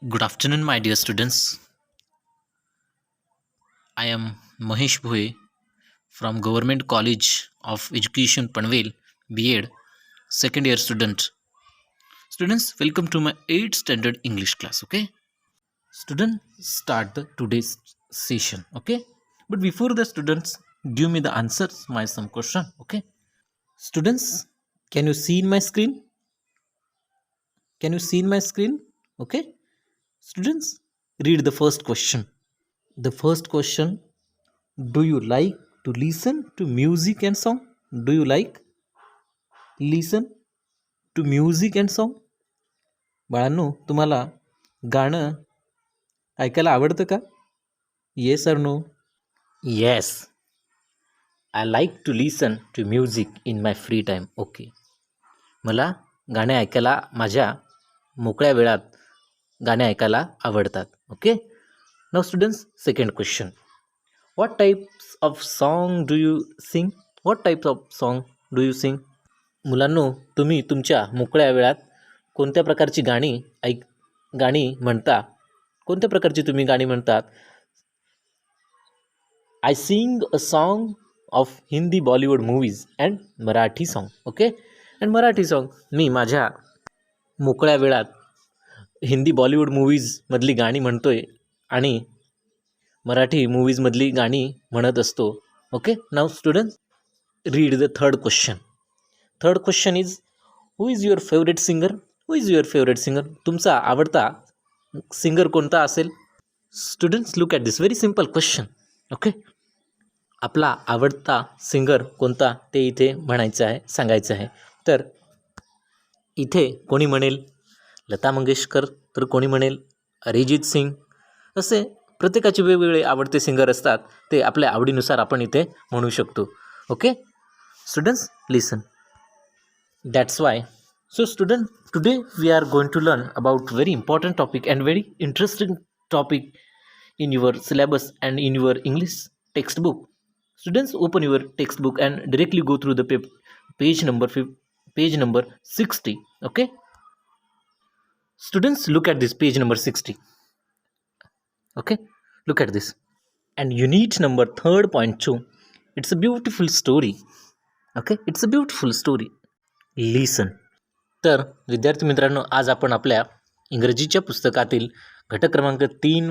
Good afternoon, my dear students. I am Mahesh Bhoe from Government College of Education Panvel, B.Ed, second year student. Students, welcome to my 8th standard English class. Okay, student, start the today's session. Okay, but before the students give me the answers, my some question. Okay, students, can you see in my screen? Can you see in my screen? Okay, students, read the first question. The first question: do you like to listen to music and song? Do you like listen to music and song? बाळांनो, तुम्हाला गाणं ऐकायला आवडतं का? Yes or no? Yes, I like to listen to music in my free time. Okay, मला गाणे ऐकायला माझ्या मोकळ्या वेळात गाणे ऐकायला आवडतात. Okay, now students, second question. What types of song do you sing? What types of song do you sing? मुलांनो, तुम्ही तुमच्या मोकळ्या वेळात कोणत्या प्रकारची गाणी म्हणता? कोणत्या प्रकारची तुम्ही गाणी म्हणतात? I sing a song of Hindi Bollywood movies and Marathi song. Okay, and Marathi song. मी माझ्या मोकळ्या वेळात हिंदी बॉलिवूड मूवीजमधली गाणी म्हणतोय आणि मराठी मूवीजमधली गाणी म्हणत असतो. Okay, now student, read the third question. Third question is, who is your favourite singer? Who is your favourite singer? तुमचा आवडता सिंगर कोणता असेल? Students, look at this very simple question. Okay, आपला आवडता सिंगर कोणता ते इथे म्हणायचं आहे, सांगायचं आहे. तर इथे कोणी म्हणेल लता मंगेशकर, तर कोणी म्हणेल अरिजित सिंग. असे प्रत्येकाचे वेगवेगळे आवडते सिंगर असतात, ते आपल्या आवडीनुसार आपण इथे म्हणू शकतो. Okay students, listen. That's why. So student, today we are going to learn about very important topic and very interesting topic in your syllabus and in your English textbook. Students, open your textbook and directly go through the page number 60. Okay? Students, look at this page number 60. Okay? Look at this. And unit number 3.2. It's a beautiful story. Okay? It's a beautiful story. Listen. तर विद्यार्थी मित्रांनो, आज आपण आपल्या इंग्रजीच्या पुस्तकातील घटक क्रमांक 3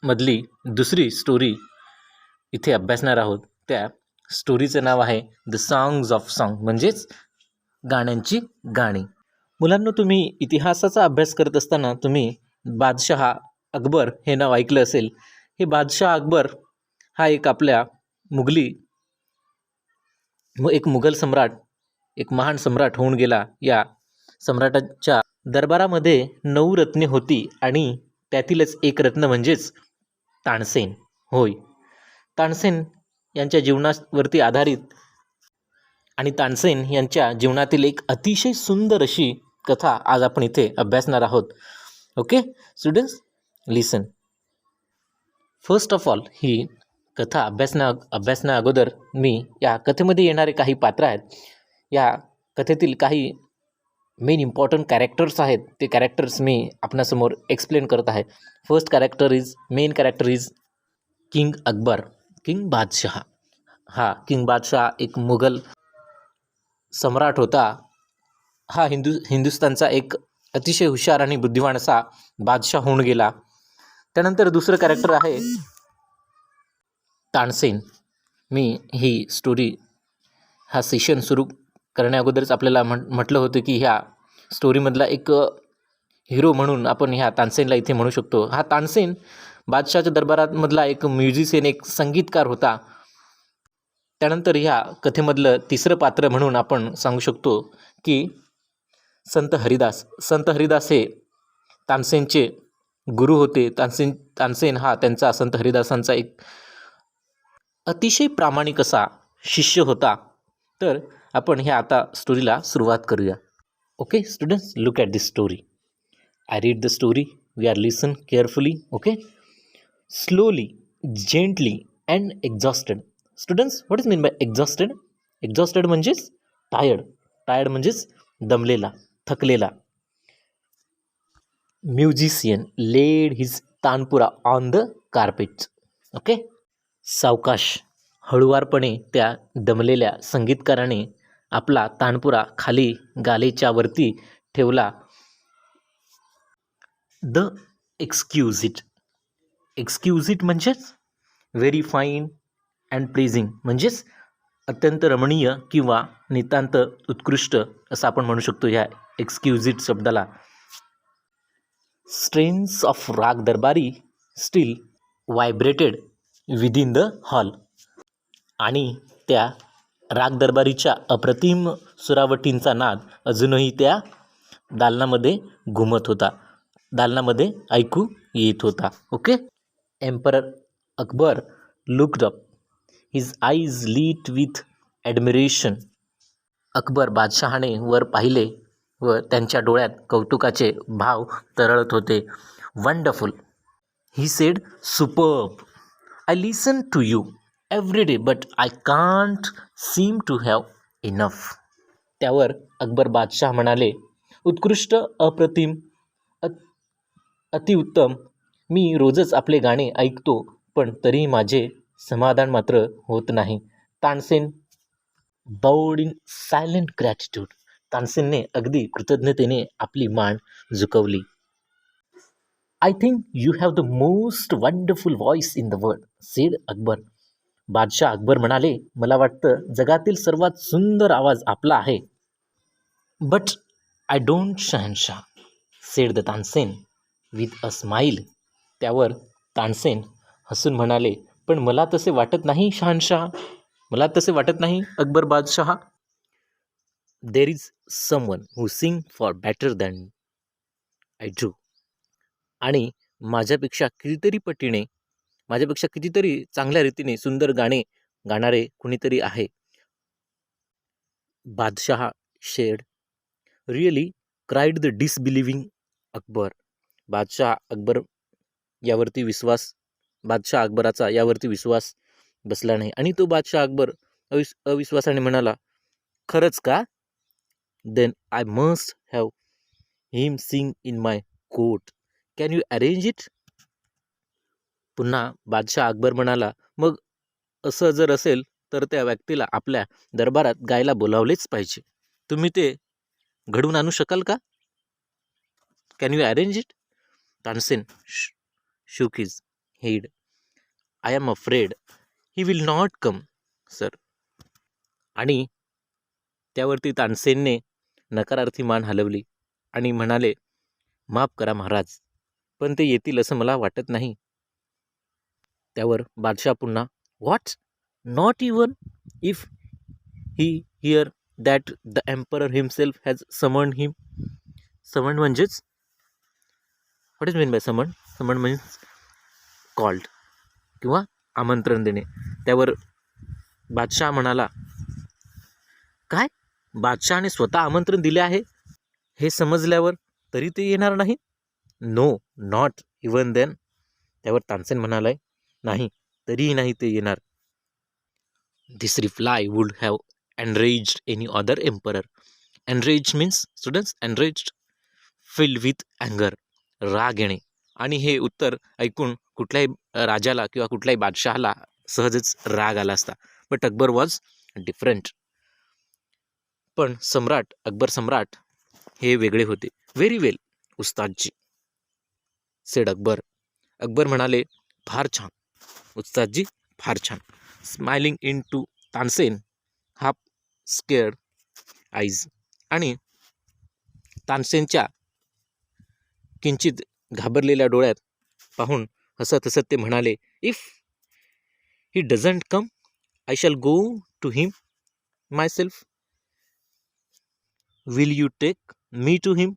मधली दुसरी स्टोरी इथे अभ्यासणार आहोत. त्या स्टोरीचं नाव आहे द सॉंग्स ऑफ सॉंग, म्हणजेच गाण्यांची गाणी. मुलांनो, तुम्ही इतिहासाचा अभ्यास करत असताना तुम्ही बादशहा अकबर हे नाव ऐकलं असेल. हे बादशाह अकबर हा एक आपल्या एक मुघल सम्राट, एक महान सम्राट होऊन गेला. या सम्राटाच्या दरबारामध्ये 9 रत्ने होती आणि त्यातीलच एक रत्न म्हणजेच तानसेन. होय, तानसेन यांच्या जीवनावरती आधारित आणि तानसेन यांच्या जीवनातील एक अतिशय सुंदर अशी कथा आज आपण इथे अभ्यासणार आहोत. Okay students, listen. First of all, ही कथा अभ्यासण्या अगोदर मी या कथेमध्ये येणारे काही पात्र आहेत, या कथेतील काही मेन इम्पॉर्टंट कॅरेक्टर्स आहेत, ते कॅरेक्टर्स मी आपणासमोर एक्सप्लेन करत आहे. First main character is king Akbar, king बादशाह. हा किंग बादशाह एक मुघल सम्राट होता. हा हिंदुस्थानचा एक अतिशय हुशार आणि बुद्धिवान असा बादशाह होऊन गेला. त्यानंतर दुसरं कॅरेक्टर आहे तानसेन. मी ही स्टोरी, हा सेशन सुरू करण्या अगोदरच आपल्याला म्हटलं होतं की ह्या स्टोरीमधला एक हिरो म्हणून आपण ह्या तानसेनला इथे म्हणू शकतो. हा तानसेन बादशाहच्या दरबारामधला एक म्युझिशियन, एक संगीतकार होता. त्यानंतर ह्या कथेमधलं तिसरं पात्र म्हणून आपण सांगू शकतो की संत हरिदास हे तानसेनचे गुरु होते. तानसेन हा त्यांचा, संत हरिदासांचा एक अतिशय प्रामाणिक असा शिष्य होता. तर आपण ह्या आता स्टोरीला सुरुवात करूया. Okay students, look at this story. I read the story. We are listen carefully. Okay. Slowly, gently and exhausted. Students, what is mean by exhausted? Exhausted म्हणजेच टायर्ड म्हणजेच दमलेला, थकलेला. Musician laid his tanpura on the carpet. Okay. सावकाश हळुवारपणे त्या दमलेल्या संगीतकाराने आपला तानपुरा खाली गालेच्या वरती ठेवला. द एक्सक्युजिट. एक्सक्युजिट म्हणजेच व्हेरी फाईन अँड प्लेझिंग, म्हणजेच अत्यंत रमणीय किंवा नितांत उत्कृष्ट असं आपण म्हणू शकतो ह्या एक्सक्युजिट शब्दाला. स्ट्रेन्स ऑफ राग दरबारी स्टील व्हायब्रेटेड विदिन द हॉल. आणि त्या राग दरबारीच्या अप्रतिम सुरावटींचा नाद अजूनही त्या दालनामध्ये घुमत होता, दालनामध्ये ऐकू येत होता. Okay. Emperor Akbar looked up, his eyes lit with admiration. Akbar बादशहाने वर पाहिले व त्यांच्या डोळ्यात कौतुकाचे भाव तरळत होते. Wonderful, he said. Superb. I listen to you every day but I can't seem to have enough. त्यावर अकबर बादशाह म्हणाले, उत्कृष्ट, अप्रतिम, अतिउत्तम. मी रोजच आपले गाणे ऐकतो, पण तरीही माझे समाधान मात्र होत नाही. Tansen bowed in silent gratitude. तानसेनने अगदी कृतज्ञतेने आपली मान झुकवली. I think you have the most wonderful voice in the world, said Akbar. बादशाह अकबर म्हणाले, मला वाटतं जगातील सर्वात सुंदर आवाज आपला आहे. बट आय डोंट शहनशाह, sed the Tansen with a smile. त्यावर तानसेन हसून म्हणाले, पण मला तसे वाटत नाही शहानशाह, मला तसे वाटत नाही अकबर बादशाह. There is someone who sing for better than I do. आणि माझ्यापेक्षा कितीतरी चांगल्या रीतीने सुंदर गाणे गाणारे कुणीतरी आहे. बादशाह said. Really, cried the disbelieving Akbar. बादशाह अकबराचा यावरती विश्वास बसला नाही आणि तो बादशाह अकबर अविश्वासाने म्हणाला, खरंच का? Then I must have him sing in my court. Can you arrange it? पुन्हा बादशाह अकबर म्हणाला, मग असं जर असेल तर त्या व्यक्तीला आपल्या दरबारात गायला बोलावलेच पाहिजे. तुम्ही ते घडवून आणू शकाल का? Can you arrange it? Tansen shook his head. I am afraid he will not come, sir. आणि त्यावरती तानसेनने नकारार्थी मान हलवली आणि म्हणाले, माफ करा महाराज, पण ते येतील असं मला वाटत नाही. त्यावर बादशाह पुन्हा, what? Not even if he hear that the emperor himself has summoned him. Summoned म्हणजेच what is mean by summoned? Summoned means called किंवा आमंत्रण देणे. त्यावर बादशाह म्हणाला, काय? बादशहाने स्वतः आमंत्रण दिले आहे हे समजल्यावर तरी ते येणार नाही? No, not even then. त्यावर तानसेन म्हणालाय, नाही, तरीही नाही ते येणार. This reply would have enraged any other emperor. Enraged means students, enraged filled with अँगर, राग येणे. आणि हे उत्तर ऐकून कुठल्याही राजाला किंवा कुठल्याही बादशहाला सहजच राग आला असता. But Akbar was different. पण अकबर सम्राट हे वेगळे होते. Very well Ustadji, said Akbar. Akbar म्हणाले, फार छान उस्तादजी, फार छान. Smiling into Tansen half scared eyes. आणि तानसेनच्या किंचित घाबरलेल्या डोळ्यात पाहून हसत हसत ते म्हणाले, if he doesn't come I shall go to him myself. Will you take me to him?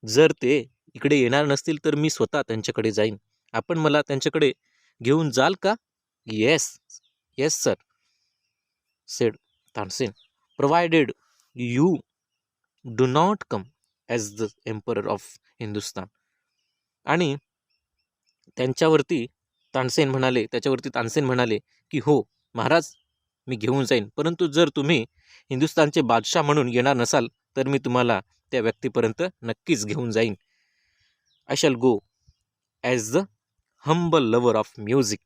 जर ते इकडे येणार नसतील तर मी स्वतः त्यांच्याकडे जाईन. आपण मला त्यांच्याकडे घेऊन जाल का? Yes, yes sir, sed Tansen, provided you do not come as the emperor of Hindustan. आणि त्याच्यावरती तानसेन म्हणाले की हो महाराज, मी घेऊन जाईन, परंतु जर तुम्ही हिंदुस्तानचे बादशाह म्हणून येणार नसाल तर मी तुम्हाला त्या व्यक्तीपर्यंत नक्कीच घेऊन जाईन. I shall go as the humble lover of music.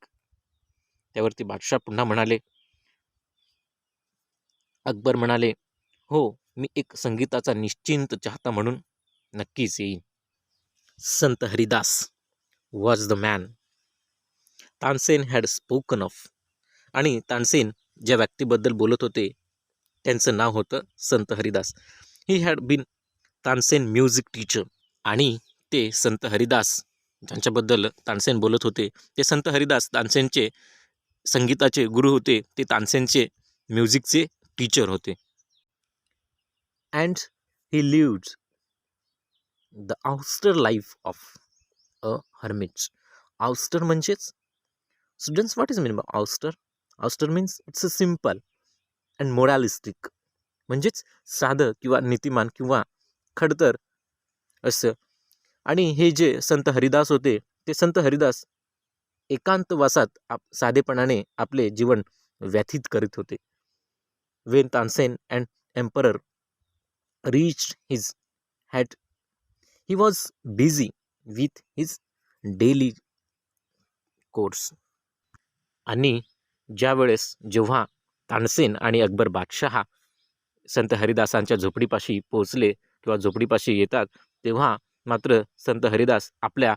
त्यावरती बादशाह पुन्हा म्हणाले, अकबर म्हणाले, हो, मी एक संगीताचा निश्चिंत चाहता म्हणून नक्कीच येईन. संत Haridas was the man Tansen had spoken of. आणि तानसेन ज्या व्यक्तीबद्दल बोलत होते त्यांचं नाव होतं Sant Haridas. He had been Tansen music teacher. आणि ते संत हरिदास ज्यांच्याबद्दल तानसेन बोलत होते ते संत हरिदास तानसेनचे संगीताचे गुरु होते. ते तानसेनचे म्युझिकचे टीचर होते. And he lived the austere life of a hermit. Austere म्हणजेच students what is mean by austere? Austere means it's a simple and moralistic, म्हणजेच साधं किंवा नीतिमान किंवा खडतर असं. आणि हे जे संत हरिदास होते ते संत हरिदास एकांतवासात साधेपणाने आपले जीवन व्यतीत करीत होते. Wien Tansen and emperor reached his hat, he was busy with his daily course. आणि जेव्हा तानसेन आणि अकबर बादशाह संत हरिदासांच्या झोपडीपाशी पोहोचले किंवा झोपडीपाशी येतात तेव्हा मात्र संत हरिदास आपल्या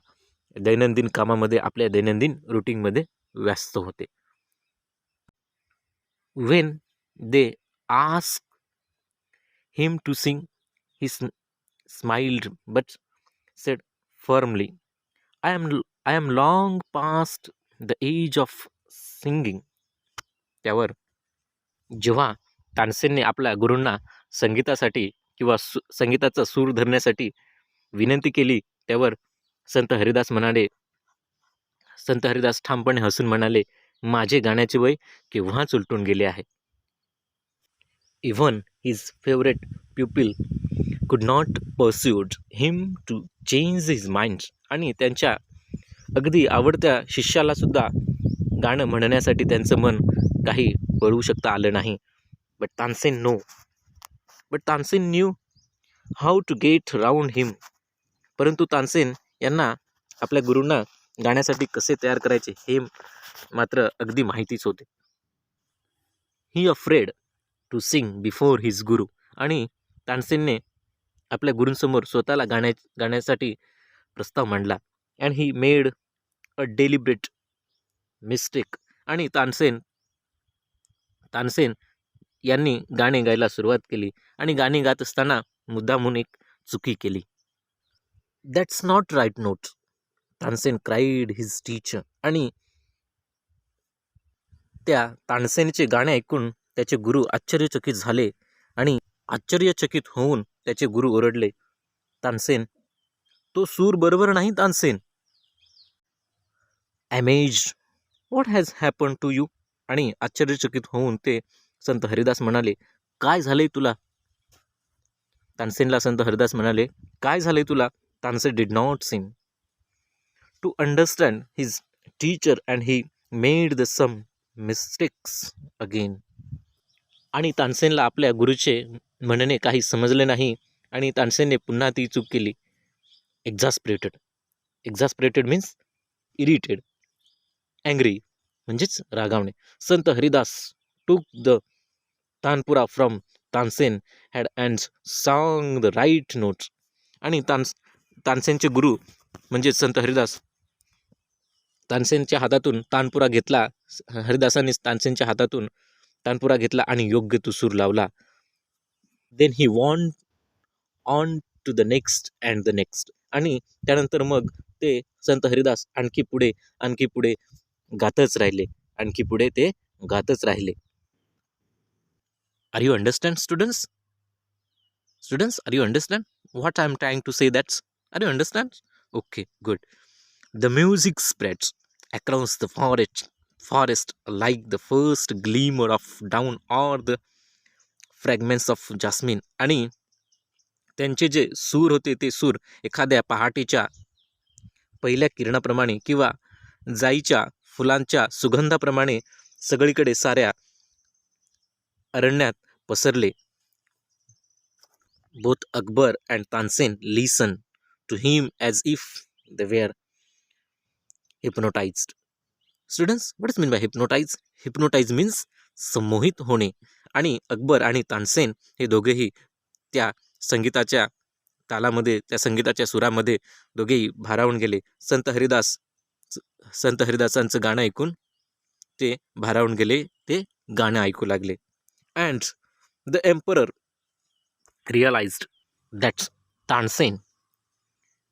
दैनंदिन कामामध्ये आपल्या दैनंदिन रुटीनमध्ये व्यस्त होते. When they ask him to sing, he smiled but said firmly, I am long past the age of singing. त्यावर जेव्हा तानसेनने आपल्या गुरूंना संगीतासाठी किंवा संगीताचा सूर धरण्यासाठी विनंती केली त्यावर संत हरिदास ठामपणे हसून म्हणाले, माझे गाण्याचे वय केव्हाच उलटून गेले आहे. Even his favorite pupil could not persuade him to change his mind. आणि त्यांच्या अगदी आवडत्या शिष्याला सुद्धा गाणं म्हणण्यासाठी त्यांचं मन काही वळवू शकता आलं नाही. But Tansen knew how to get round him. परंतु तानसेन यांना आपल्या गुरूंना गाण्यासाठी कसे तयार करायचे हे मात्र अगदी माहितीच होते. He offered to sing before his guru. आणि तानसेनने आपल्या गुरूंसमोर स्वतःला गाण्यासाठी प्रस्ताव मांडला. And he made a deliberate mistake. आणि तानसेन यांनी गाणे गायला सुरुवात केली आणि गाणे गात असताना मुद्दामून एक चुकी केली. That's not right note, Tansen cried his teacher. आणि त्या तानसेनचे गाणे ऐकून त्याचे गुरु आश्चर्यचकित झाले आणि आश्चर्यचकित होऊन त्याचे गुरु ओरडले, तानसेन, तो सूर बरोबर नाही Tansen. Amazed, what has happen to you. आणि आश्चर्यचकित होऊन ते संत हरिदास म्हणाले, काय झालंय तुला? तानसेनला संत हरिदास म्हणाले, काय झालंय तुला? Tansen did not seem to understand his teacher and he made the same mistakes again. आणि तानसेनला आपल्या गुरुचे म्हणणे काही समजले नाही आणि तानसेनने पुन्हा ती चूक केली. एक्झास्परेटेड मीन्स इरिटेड, अँग्री म्हणजेच रागावणे. Sant Haridas took the tanpura from Tansen hand and sang the right notes. आणि तानसेनचे गुरु म्हणजे संत हरिदास तानसेनच्या हातातून तानपुरा घेतला. हरिदासांनी तानसेनच्या हातातून तानपुरा घेतला आणि योग्य तो सूर लावला. Then he went on to the next and the next. आणि त्यानंतर मग ते संत हरिदास आणखी पुढे गातच राहिले, आणखी पुढे ते गातच राहिले. Are you understand students? Are you understand what I am trying to say that's? Are you understand? Okay, good. The music spreads across the forest like the first glimmer of dawn or the fragments of jasmine. आणि त्यांचे जे सूर होते ते सूर एखाद्या पहाटेच्या पहिल्या किरणाप्रमाणे किंवा जाईच्या फुलांच्या सुगंधाप्रमाणे सगळीकडे साऱ्या अरण्यात पसरले. Both Akbar and Tansen listen to him as if they were hypnotized. Students, what is mean by hypnotize? Hypnotize means संमोहित होणे. आणि अकबर आणि तानसेन हे दोघेही त्या संगीताच्या तालामध्ये, त्या संगीताच्या सुरामध्ये दोघेही भारावून गेले. संत हरिदासांचं गाणं ऐकून ते भारावून गेले, ते गाणं ऐकू लागले. And the emperor realised that Tansen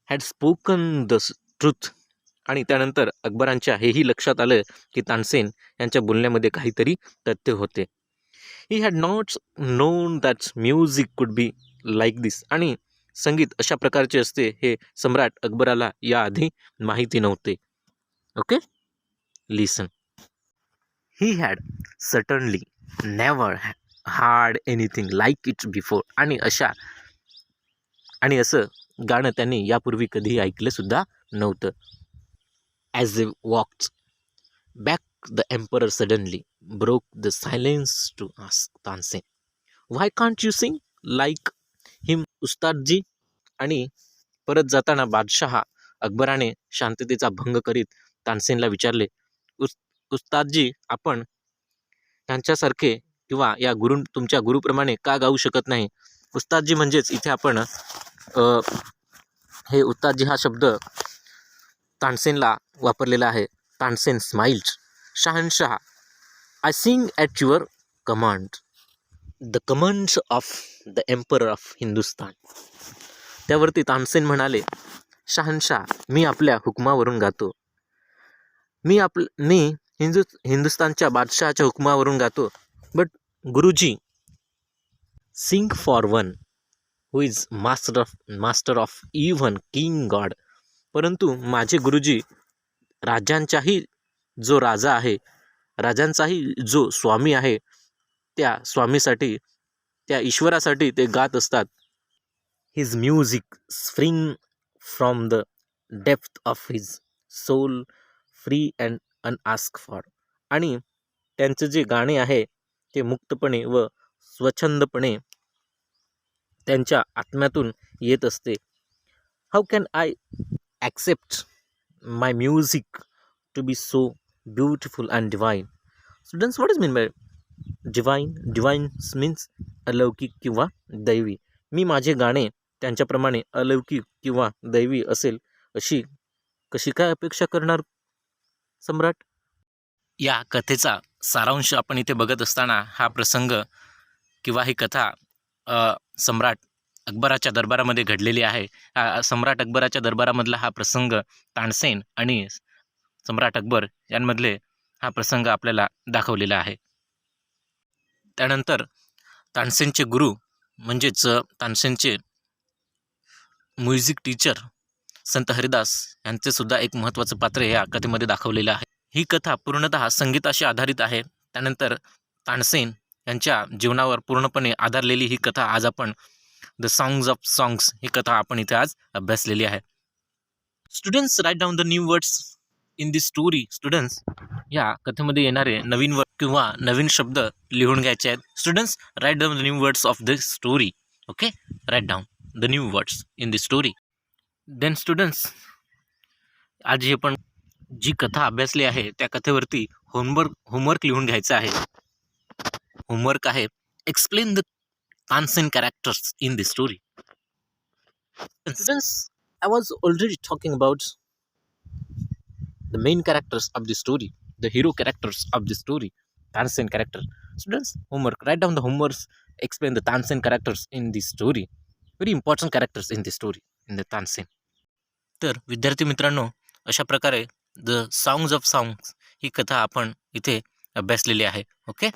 had spoken the truth. आणि त्यानंतर अकबरांच्या हेही लक्षात आलं की तानसेन यांच्या बोलण्यामध्ये काहीतरी तथ्य होते. He had not non that music could be like दिस. आणि संगीत अशा प्रकारचे असते हे सम्राट अकबराला याआधी माहिती नव्हते. Okay, listen. He had certainly never hard anything like it before. आणि असं गाणं त्यांनी यापूर्वी कधीही ऐकलं सुद्धा नव्हतं. As they walked back, the emperor suddenly broke the silence to ask Tansen, "Why can't you sing like him, उस्तादजी?" आणि परत जाताना बादशहा अकबराने शांततेचा भंग करीत तानसेनला विचारले, उस्तादजी, आपण त्यांच्यासारखे किंवा या तुमच्या गुरुप्रमाणे का गाऊ शकत नाही? उस्तादजी म्हणजेच इथे आपण हे उस्तादजी हा शब्द तानसेनला वापरलेला आहे. तानसेन स्माइल्ड. शहानशाह, I sing at your command, the commands of the emperor of Hindustan. त्यावरती तानसेन म्हणाले, शहानशाह, मी आपल्या हुकमावरून गातो. मी हिंदुस्तानच्या बादशहाच्या हुकमावरून गातो. बट गुरुजी, sing for one who is master of even king God. परंतु माझे गुरुजी राजांचाही जो राजा आहे, राजांचाही जो स्वामी आहे, त्या स्वामीसाठी, त्या ईश्वरासाठी ते गात असतात. His music spring from the depth of his soul, free and unasked for. आणि त्यांचे जे गाणे आहे ते मुक्तपणे व स्वच्छंदपणे त्यांच्या आत्म्यातून येत असते. How can I accept my music to be so beautiful and divine? Students, what is mean by divine? Divine means अलौकिक किंवा दैवी. मी माझे गाणे त्यांच्याप्रमाणे अलौकिक किंवा दैवी असेल अशी कशी काय अपेक्षा करणार सम्राट? या कथेचा सारांश आपण इथे बघत असताना हा प्रसंग किंवा ही कथा सम्राट अकबराच्या दरबारामध्ये घडलेली आहे. सम्राट अकबराच्या दरबारामधला हा प्रसंग तानसेन आणि सम्राट अकबर यांमधले हा प्रसंग आपल्याला दाखवलेला आहे. त्यानंतर तानसेनचे गुरु म्हणजेच तानसेनचे म्युझिक टीचर संत हरिदास यांचे सुद्धा एक महत्त्वाचं पात्र या कथेमध्ये दाखवलेलं आहे. ही कथा पूर्णतः संगीताशी आधारित आहे. त्यानंतर तानसेन यांच्या जीवनावर पूर्णपणे आधारलेली ही कथा आज आपण द सॉंग्स ऑफ सॉंग्स ही कथा आपण इथे आज अभ्यासलेली आहे. Students, write down the new words in this story. Students, या कथेमध्ये येणारे नवीन वर्ड किंवा नवीन शब्द लिहून घ्यायचे आहेत. Students, write down the new words of this story. Okay, write down the new words in this story. Then students, आज ही आपण जी कथा अभ्यासली आहे त्या कथेवरती होमवर्क लिहून घ्यायचं आहे. होमवर्क आहे, explain the Tansen characters in the story. Students, I was already talking about the main characters of the story, the hero characters of the story, Tansen character. Students, homework, write down the homeworks, explain the Tansen characters in the story. Very important characters in the story, in the Tansen. तर विद्यार्थी मित्रांनो, अशा प्रकारे the songs of songs ही कथा आपण इथे अभ्यासलेली आहे. ओके.